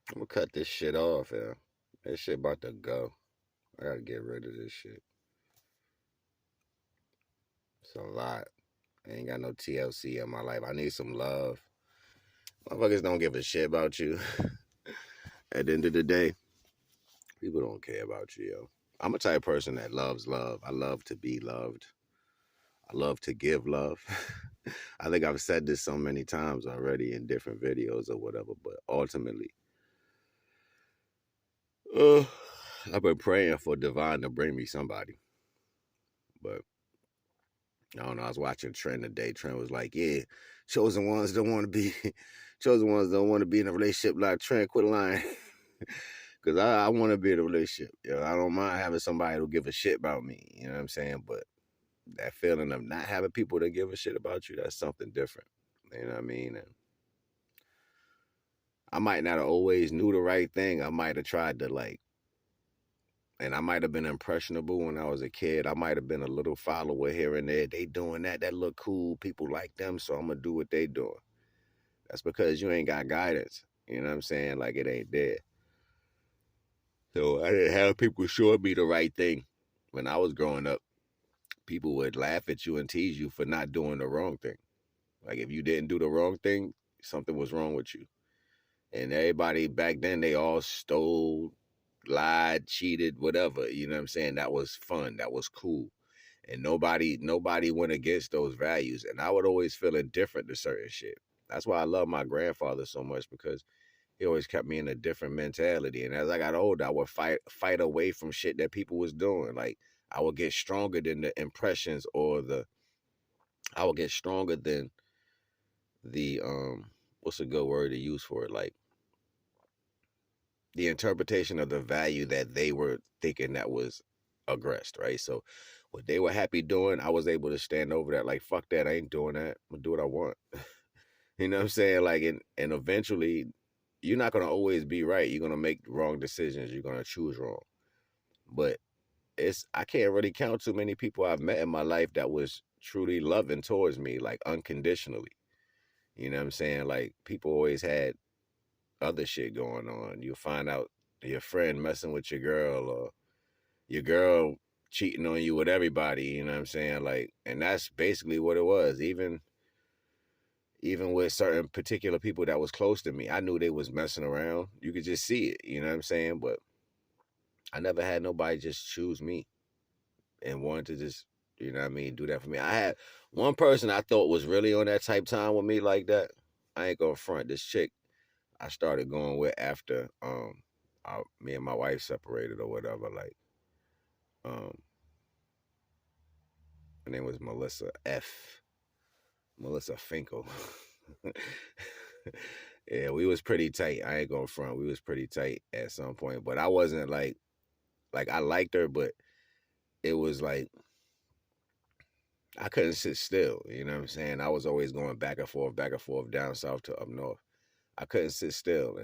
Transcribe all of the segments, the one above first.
I'm gonna cut this shit off, yeah. This shit about to go. I gotta get rid of this shit. It's a lot. I ain't got no TLC in my life. I need some love. Motherfuckers don't give a shit about you. At the end of the day, people don't care about you, yo. I'm a type of person that loves love. I love to be loved. I love to give love. I think I've said this so many times already in different videos or whatever, but ultimately, uh, I've been praying for divine to bring me somebody. But I don't know. I was watching Trent today. Trent was like, "Yeah, chosen ones don't want to be, chosen ones don't want to be in a relationship like Trent. Quit lying." Because I want to be in a relationship. You know, I don't mind having somebody who give a shit about me. You know what I'm saying? But that feeling of not having people that give a shit about you, that's something different. You know what I mean? And I might not have always knew the right thing. I might have tried to like, and I might have been impressionable when I was a kid. I might have been a little follower here and there. They doing that. That look cool. People like them, so I'm gonna do what they doing. That's because you ain't got guidance. You know what I'm saying? Like it ain't there. So I didn't have people showing me the right thing. When I was growing up, people would laugh at you and tease you for not doing the wrong thing. Like if you didn't do the wrong thing, something was wrong with you. And everybody back then, they all stole, lied, cheated, whatever. You know what I'm saying? That was fun. That was cool. And nobody went against those values. And I would always feel indifferent to certain shit. That's why I love my grandfather so much, because he always kept me in a different mentality. And as I got older, I would fight away from shit that people was doing. Like I would get stronger than the impressions or the I would get stronger than the what's a good word to use for it? Like the interpretation of the value that they were thinking that was aggressed, right? So what they were happy doing, I was able to stand over that. Like, fuck that, I ain't doing that. I'm gonna do what I want. You know what I'm saying? Like, and eventually, you're not gonna always be right. You're gonna make wrong decisions. You're gonna choose wrong. But I can't really count too many people I've met in my life that was truly loving towards me, like unconditionally. You know what I'm saying? Like people always had other shit going on. You'll find out your friend messing with your girl or your girl cheating on you with everybody, you know what I'm saying? Like, and that's basically what it was. Even with certain particular people that was close to me, I knew they was messing around. You could just see it, you know what I'm saying? But I never had nobody just choose me and wanted to just, you know what I mean, do that for me. I had one person I thought was really on that type time with me like that. I ain't gonna front. This chick I started going with after me and my wife separated or whatever. Like um, her name was Melissa Finkel. Yeah, we was pretty tight. I ain't gonna front. We was pretty tight at some point, but I wasn't like I liked her, but it was like I couldn't sit still. You know what I'm saying? I was always going back and forth, down south to up north. I couldn't sit still,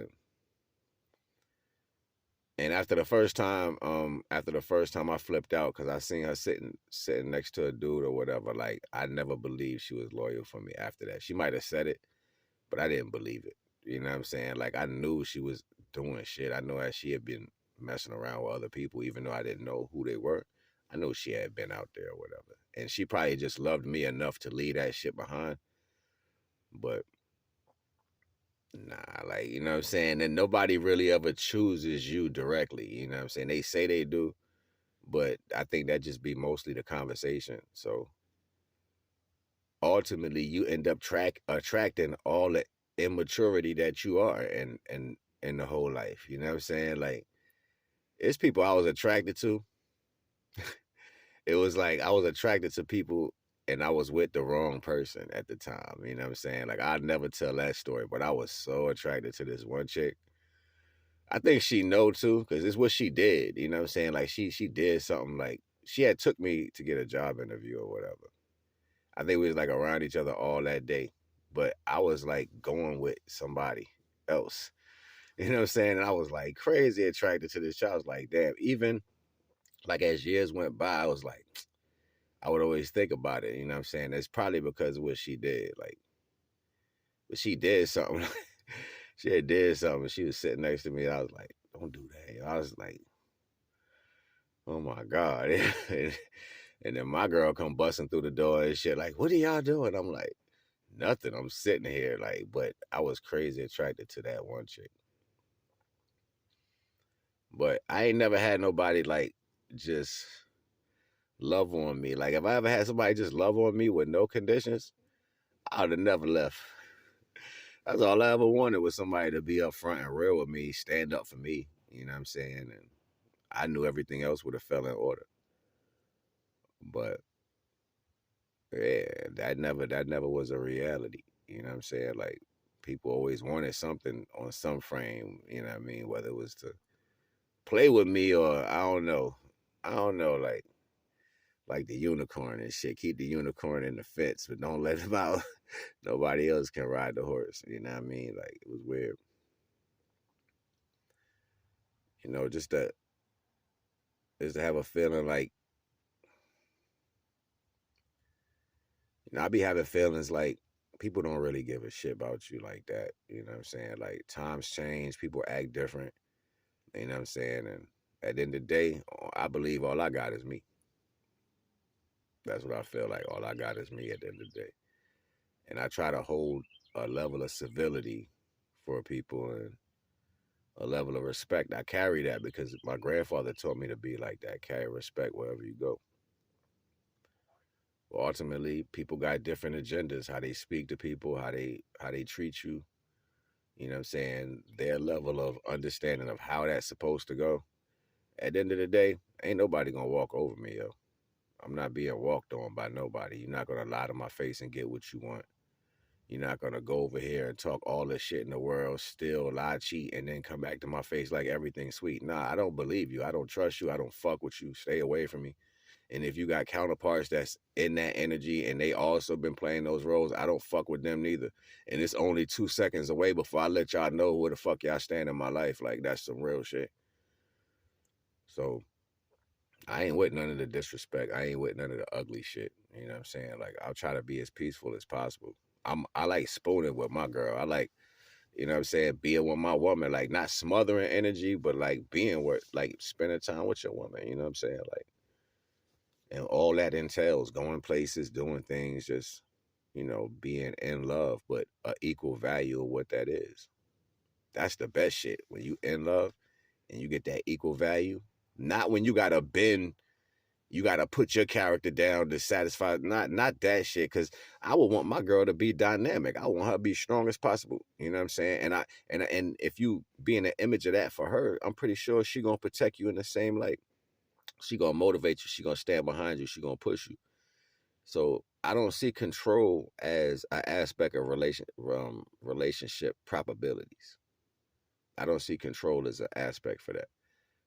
and after the first time I flipped out because I seen her sitting next to a dude or whatever. Like I never believed she was loyal for me after that. She might have said it, but I didn't believe it. You know what I'm saying? Like I knew she was doing shit. I know that she had been messing around with other people, even though I didn't know who they were. I knew she had been out there or whatever. And she probably just loved me enough to leave that shit behind. But nah, like, you know what I'm saying? And nobody really ever chooses you directly. You know what I'm saying? They say they do, but I think that just be mostly the conversation. So ultimately you end up attracting all the immaturity that you are in the whole life. You know what I'm saying? Like it's people I was attracted to. It was like I was attracted to people and I was with the wrong person at the time. You know what I'm saying? Like I'd never tell that story, but I was so attracted to this one chick. I think she know too, because it's what she did. You know what I'm saying? Like she did something like she had took me to get a job interview or whatever. I think we was like around each other all that day. But I was like going with somebody else. You know what I'm saying? And I was like crazy attracted to this child. I was like, damn, even like as years went by, I was like, I would always think about it. You know what I'm saying? It's probably because of what she did. Like, but she did something. She had did something. She was sitting next to me. And I was like, don't do that. Yo. I was like, oh my God. And then my girl come busting through the door and shit, like, what are y'all doing? I'm like, nothing. I'm sitting here, like, but I was crazy attracted to that one chick. But I ain't never had nobody like just love on me. Like if I ever had somebody just love on me with no conditions, I would have never left. That's all I ever wanted was somebody to be up front and real with me, stand up for me. You know what I'm saying? And I knew everything else would have fell in order. But yeah, that never was a reality. You know what I'm saying? Like people always wanted something on some frame, you know what I mean? Whether it was to play with me or I don't know. I don't know, like the unicorn and shit. Keep the unicorn in the fence, but don't let him out. Nobody else can ride the horse. You know what I mean? Like it was weird. You know, just to have a feeling like, you know, I be having feelings like people don't really give a shit about you like that. You know what I'm saying? Like times change, people act different. You know what I'm saying? And at the end of the day, I believe all I got is me. That's what I feel like. All I got is me at the end of the day. And I try to hold a level of civility for people and a level of respect. I carry that because my grandfather taught me to be like that. Carry respect wherever you go. But ultimately, people got different agendas. How they speak to people, how they treat you. You know what I'm saying? Their level of understanding of how that's supposed to go. At the end of the day, ain't nobody gonna walk over me, yo. I'm not being walked on by nobody. You're not gonna lie to my face and get what you want. You're not gonna go over here and talk all the shit in the world, steal, lie, cheat, and then come back to my face like everything's sweet. Nah, I don't believe you. I don't trust you. I don't fuck with you. Stay away from me. And if you got counterparts that's in that energy and they also been playing those roles, I don't fuck with them neither. And it's only 2 seconds away before I let y'all know where the fuck y'all stand in my life. Like that's some real shit. So I ain't with none of the disrespect. I ain't with none of the ugly shit. You know what I'm saying? Like I'll try to be as peaceful as possible. I like spooning with my girl. I like, you know what I'm saying, being with my woman, like not smothering energy, but like being with, like spending time with your woman. You know what I'm saying? Like, and all that entails going places, doing things, just, you know, being in love, but a equal value of what that is. That's the best shit. When you in love and you get that equal value, not when you gotta bend, you gotta put your character down to satisfy, not that shit. Cause I would want my girl to be dynamic. I want her to be strong as possible. You know what I'm saying? And if you being an image of that for her, I'm pretty sure she gonna protect you in the same light. She gonna motivate you. She gonna stand behind you. She gonna push you. So I don't see control as an aspect of relationship probabilities. I don't see control as an aspect for that.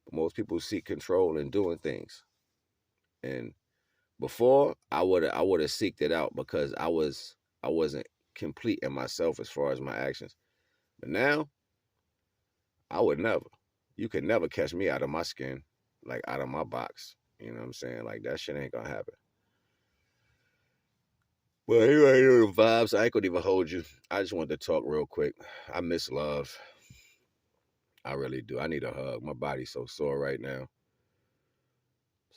But most people seek control in doing things. And before I would have seeked it out because I wasn't complete in myself as far as my actions. But now I would never. You could never catch me out of my skin, like out of my box. You know what I'm saying? Like that shit ain't gonna happen. Well, here I hear the vibes. I ain't gonna even hold you. I just wanted to talk real quick. I miss love. I really do. I need a hug. My body's so sore right now.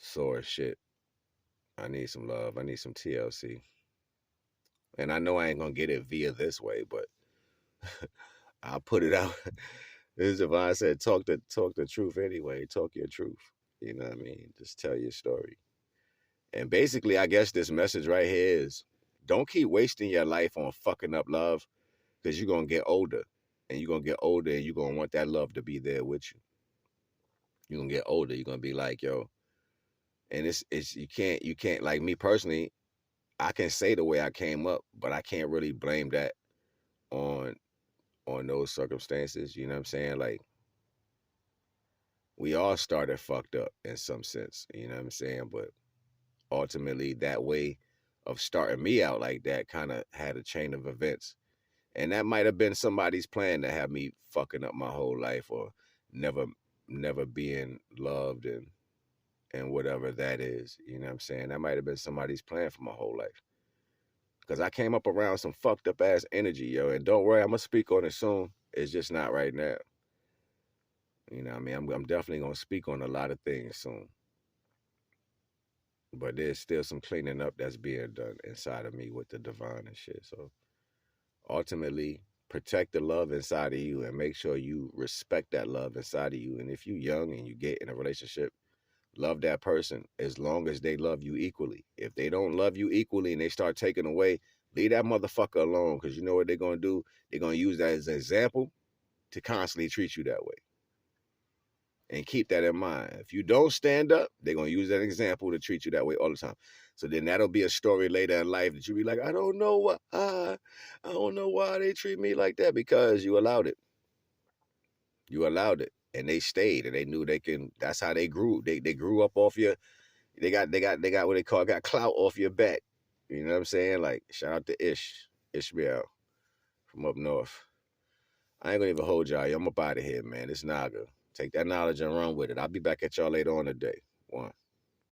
Sore as shit. I need some love. I need some TLC. And I know I ain't gonna get it via this way, but I'll put it out. This is Devon said, talk the truth anyway. Talk your truth. You know what I mean? Just tell your story. And basically, I guess this message right here is don't keep wasting your life on fucking up love because you're gonna get older. And you're gonna get older and you're gonna want that love to be there with you. You're gonna get older, you're gonna be like, yo, and it's you can't like me personally, I can say the way I came up, but I can't really blame that on those circumstances. You know what I'm saying? Like we all started fucked up in some sense, you know what I'm saying? But ultimately that way of starting me out like that kind of had a chain of events. And that might have been somebody's plan to have me fucking up my whole life or never never being loved and whatever that is. You know what I'm saying? That might have been somebody's plan for my whole life. Because I came up around some fucked up ass energy, yo. And don't worry, I'm going to speak on it soon. It's just not right now. You know what I mean? I'm definitely gonna speak on a lot of things soon. But there's still some cleaning up that's being done inside of me with the divine and shit. So ultimately, protect the love inside of you and make sure you respect that love inside of you. And if you're young and you get in a relationship, love that person as long as they love you equally. If they don't love you equally and they start taking away, leave that motherfucker alone, because you know what they're gonna do? They're gonna use that as an example to constantly treat you that way. And keep that in mind. If you don't stand up, they're gonna use that example to treat you that way all the time. So then that'll be a story later in life that you'll be like, I don't know why they treat me like that, because you allowed it. You allowed it. And they stayed and they knew they can. That's how they grew. They grew up off your. They got what they got clout off your back. You know what I'm saying? Like, shout out to Ishmael from up north. I ain't gonna even hold y'all. I'm up out of here, man. It's NAGA. Take that knowledge and run with it. I'll be back at y'all later on today. One.